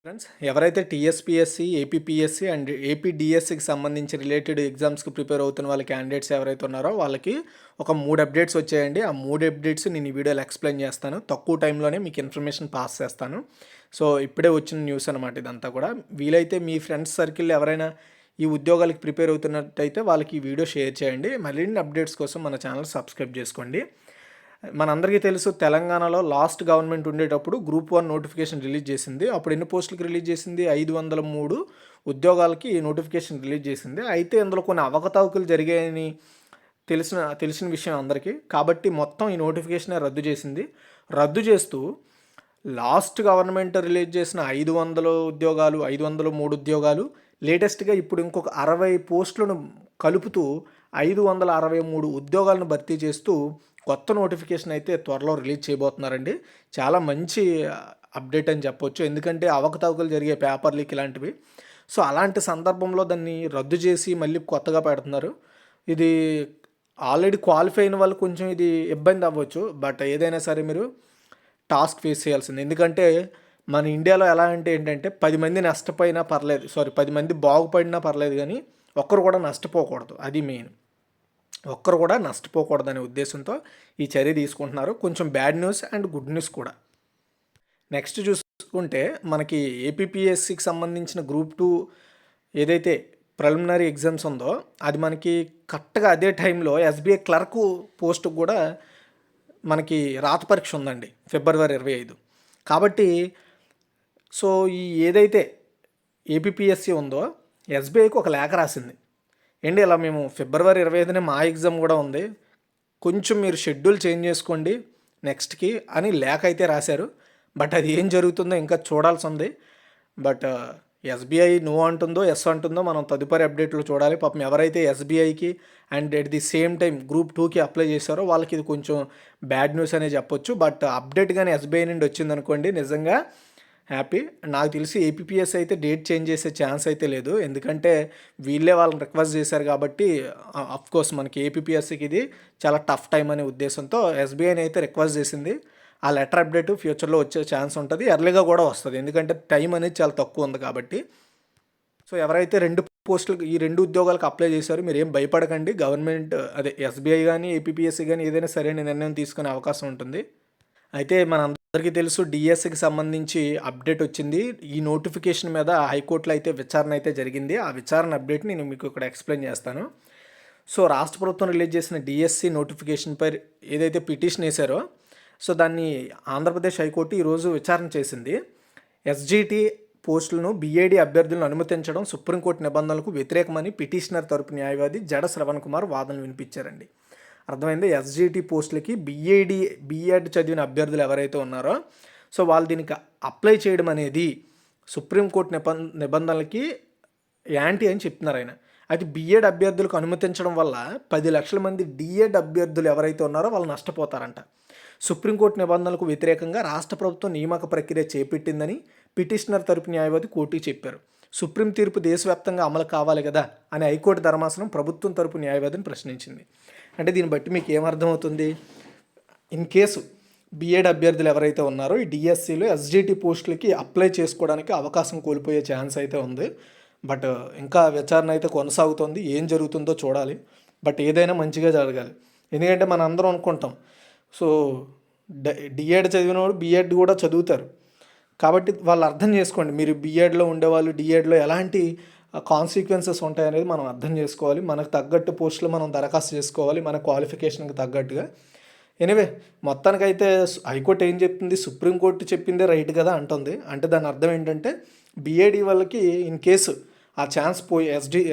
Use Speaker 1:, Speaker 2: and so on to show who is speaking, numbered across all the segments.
Speaker 1: Friends, ఎవరైతే TSPSC, APPSC and ఏపీడిఎస్సికి సంబంధించి related ఎగ్జామ్స్కి ప్రిపేర్ అవుతున్న వాళ్ళ క్యాండిడేట్స్ ఎవరైతే ఉన్నారో వాళ్ళకి ఒక 3 అప్డేట్స్ వచ్చాయండి. ఆ 3 అప్డేట్స్ నేను ఈ వీడియోలో ఎక్స్ప్లెయిన్ చేస్తాను. తక్కువ టైంలోనే మీకు ఇన్ఫర్మేషన్ పాస్ చేస్తాను. సో ఇప్పుడే వచ్చిన న్యూస్ అనమాట ఇదంతా కూడా. వీలైతే మీ ఫ్రెండ్స్ సర్కిల్ ఎవరైనా ఈ ఉద్యోగాలకు ప్రిపేర్ అవుతున్నట్టయితే వాళ్ళకి ఈ వీడియో షేర్ చేయండి. మరిన్ని అప్డేట్స్ కోసం మన ఛానల్ సబ్స్క్రైబ్ చేసుకోండి. మనందరికీ తెలుసు, తెలంగాణలో లాస్ట్ గవర్నమెంట్ ఉండేటప్పుడు గ్రూప్ 1 నోటిఫికేషన్ రిలీజ్ చేసింది. అప్పుడు ఎన్ని పోస్టులకు రిలీజ్ చేసింది? 503 ఉద్యోగాలకి నోటిఫికేషన్ రిలీజ్ చేసింది. అయితే ఇందులో కొన్ని అవకతవకలు జరిగాయని తెలిసిన విషయం అందరికీ. కాబట్టి మొత్తం ఈ నోటిఫికేషన్ రద్దు చేసింది. రద్దు చేస్తూ లాస్ట్ గవర్నమెంట్ రిలీజ్ చేసిన 500 ఉద్యోగాలు, 503 ఉద్యోగాలు, లేటెస్ట్గా ఇప్పుడు ఇంకొక 60 పోస్టులను కలుపుతూ 563 ఉద్యోగాలను భర్తీ చేస్తూ కొత్త నోటిఫికేషన్ అయితే త్వరలో రిలీజ్ చేయబోతున్నారండి. చాలా మంచి అప్డేట్ అని చెప్పొచ్చు. ఎందుకంటే అవకతవకలు జరిగే పేపర్ లీక్ ఇలాంటివి. సో అలాంటి సందర్భంలో దాన్ని రద్దు చేసి మళ్ళీ కొత్తగా పెడుతున్నారు. ఇది ఆల్రెడీ క్వాలిఫై అయిన వాళ్ళు కొంచెం ఇది ఇబ్బంది అవ్వచ్చు. బట్ ఏదైనా సరే మీరు టాస్క్ ఫేస్ చేయాల్సింది. ఎందుకంటే మన ఇండియాలో ఎలా అంటే ఏంటంటే 10 మంది నష్టపోయినా పర్లేదు, 10 మంది బాగుపడినా పర్లేదు, కానీ ఒక్కరు కూడా నష్టపోకూడదు. అది మెయిన్. ఒక్కరు కూడా నష్టపోకూడదనే ఉద్దేశంతో ఈ చర్య తీసుకుంటున్నారు. కొంచెం bad news and good news కూడా. నెక్స్ట్ చూసుకుంటే మనకి ఏపీపీఎస్సికి సంబంధించిన గ్రూప్ 2 ఏదైతే ప్రిలిమినరీ ఎగ్జామ్స్ ఉందో అది మనకి కరెక్ట్గా అదే టైంలో ఎస్బీఐ క్లర్క్ పోస్టుకు కూడా మనకి రాత పరీక్ష ఉందండి, ఫిబ్రవరి 25. కాబట్టి సో ఈ ఏదైతే ఏపీపీఎస్సి ఉందో ఎస్బీఐకి ఒక లేఖ రాసింది. ఏంటి, ఇలా మేము ఫిబ్రవరి 25నే మా ఎగ్జామ్ కూడా ఉంది, కొంచెం మీరు షెడ్యూల్ చేంజ్ చేసుకోండి నెక్స్ట్కి అని లేఖ అయితే రాశారు. బట్ అది ఏం జరుగుతుందో ఇంకా చూడాల్సి ఉంది. బట్ ఎస్బీఐ నో అంటుందో ఎస్ అంటుందో మనం తదుపరి అప్డేట్లో చూడాలి. పాపం ఎవరైతే ఎస్బీఐకి and at the same time group 2కి అప్లై చేశారో వాళ్ళకి ఇది కొంచెం బ్యాడ్ న్యూస్ అనే చెప్పొచ్చు. బట్ అప్డేట్ కానీ ఎస్బీఐ నుండి వచ్చిందనుకోండి, నిజంగా హ్యాపీ. నాకు తెలిసి ఏపీపీఎస్ అయితే డేట్ చేంజ్ చేసే ఛాన్స్ అయితే లేదు. ఎందుకంటే వీళ్ళే వాళ్ళని రిక్వెస్ట్ చేశారు కాబట్టి. అఫ్కోర్స్ మనకి ఏపీపీఎస్సికి ఇది చాలా టఫ్ టైం అనే ఉద్దేశంతో ఎస్బీఐని అయితే రిక్వెస్ట్ చేసింది. ఆ లెటర్ అప్డేట్ ఫ్యూచర్లో వచ్చే ఛాన్స్ ఉంటుంది, ఎర్లీగా కూడా వస్తుంది. ఎందుకంటే టైం అనేది చాలా తక్కువ ఉంది కాబట్టి. సో ఎవరైతే 2 పోస్టులకు ఈ 2 ఉద్యోగాలకు అప్లై చేశారో మీరు ఏం భయపడకండి. గవర్నమెంట్ అదే ఎస్బీఐ కానీ ఏపీపీఎస్సి కానీ ఏదైనా సరైన నిర్ణయం తీసుకునే అవకాశం ఉంటుంది. అయితే మనందరికీ తెలుసు, డిఎస్సికి సంబంధించి అప్డేట్ వచ్చింది. ఈ నోటిఫికేషన్ మీద హైకోర్టులో అయితే విచారణ అయితే జరిగింది. ఆ విచారణ అప్డేట్ నేను మీకు ఇక్కడ ఎక్స్ప్లెయిన్ చేస్తాను. సో రాష్ట్ర ప్రభుత్వం రిలీజ్ చేసిన డిఎస్సి నోటిఫికేషన్పై ఏదైతే పిటిషన్ వేశారో సో దాన్ని ఆంధ్రప్రదేశ్ హైకోర్టు ఈరోజు విచారణ చేసింది. ఎస్జిటి పోస్టులను బీఏడీ అభ్యర్థులను అనుమతించడం సుప్రీంకోర్టు నిబంధనలకు వ్యతిరేకమని పిటిషనర్ తరపు న్యాయవాది జడ శ్రవణ్ కుమార్ వాదనలు వినిపించారండి. అర్థమైంది. ఎస్జిటి పోస్టులకి బీఎడ్ చదివిన అభ్యర్థులు ఎవరైతే ఉన్నారో సో వాళ్ళు దీనికి అప్లై చేయడం అనేది సుప్రీంకోర్టు నిబంధనలకి యాంటీ అని చెప్తున్నారు ఆయన. అయితే బీఎడ్ అభ్యర్థులకు అనుమతించడం వల్ల 10 లక్షల మంది డిఎడ్ అభ్యర్థులు ఎవరైతే ఉన్నారో వాళ్ళు నష్టపోతారంట. సుప్రీంకోర్టు నిబంధనలకు వ్యతిరేకంగా రాష్ట్ర ప్రభుత్వం నియామక ప్రక్రియ చేపట్టిందని పిటిషనర్ తరపు న్యాయవాది కోర్టుకి చెప్పారు. సుప్రీం తీర్పు దేశవ్యాప్తంగా అమలు కావాలి కదా అని హైకోర్టు ధర్మాసనం ప్రభుత్వం తరపు న్యాయవాదిని ప్రశ్నించింది. అంటే దీన్ని బట్టి మీకు ఏమర్థమవుతుంది? ఇన్ కేసు బీఎడ్ అభ్యర్థులు ఎవరైతే ఉన్నారో ఈ డిఎస్సిలో ఎస్జిటి పోస్టులకి అప్లై చేసుకోవడానికి అవకాశం కోల్పోయే ఛాన్స్ అయితే ఉంది. బట్ ఇంకా విచారణ అయితే కొనసాగుతుంది. ఏం జరుగుతుందో చూడాలి. బట్ ఏదైనా మంచిగా జరగాలి. ఎందుకంటే మనం అందరం అనుకుంటాం సో డిఎడ్ చదివినవాడు బీఎడ్ కూడా చదువుతారు కాబట్టి వాళ్ళు అర్థం చేసుకోండి. మీరు బీఎడ్లో ఉండేవాళ్ళు డిఎడ్లో ఎలాంటి కాన్సిక్వెన్సెస్ ఉంటాయనేది మనం అర్థం చేసుకోవాలి. మనకు తగ్గట్టు పోస్టులు మనం దరఖాస్తు చేసుకోవాలి, మన క్వాలిఫికేషన్కి తగ్గట్టుగా. ఎనివే మొత్తానికైతే హైకోర్టు ఏం చెప్తుంది, సుప్రీంకోర్టు చెప్పిందే రైట్ కదా అంటుంది. అంటే దాని అర్థం ఏంటంటే బీఏడీ వాళ్ళకి ఇన్ కేసు ఆ ఛాన్స్ పోయి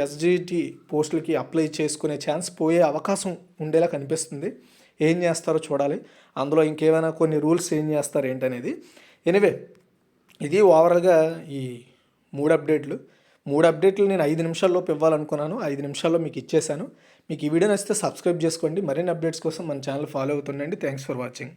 Speaker 1: ఎస్జిటి పోస్టులకి అప్లై చేసుకునే ఛాన్స్ పోయే అవకాశం ఉండేలా కనిపిస్తుంది. ఏం చేస్తారో చూడాలి. అందులో ఇంకేమైనా కొన్ని రూల్స్ ఏం చేస్తారు ఏంటనేది. ఎనివే ఇది ఓవరాల్గా ఈ 3 అప్డేట్లు నేను 5 నిమిషాల్లోపు ఇవ్వాలనుకున్నాను. 5 నిమిషాల్లో మీకు ఇచ్చేసాను. మీకు ఈ వీడియో నచ్చితే సబ్స్క్రైబ్ చేసుకోండి. మరిన్ని అప్డేట్స్ కోసం మన ఛానల్ ఫాలో అవుతుండండి. Thanks for watching.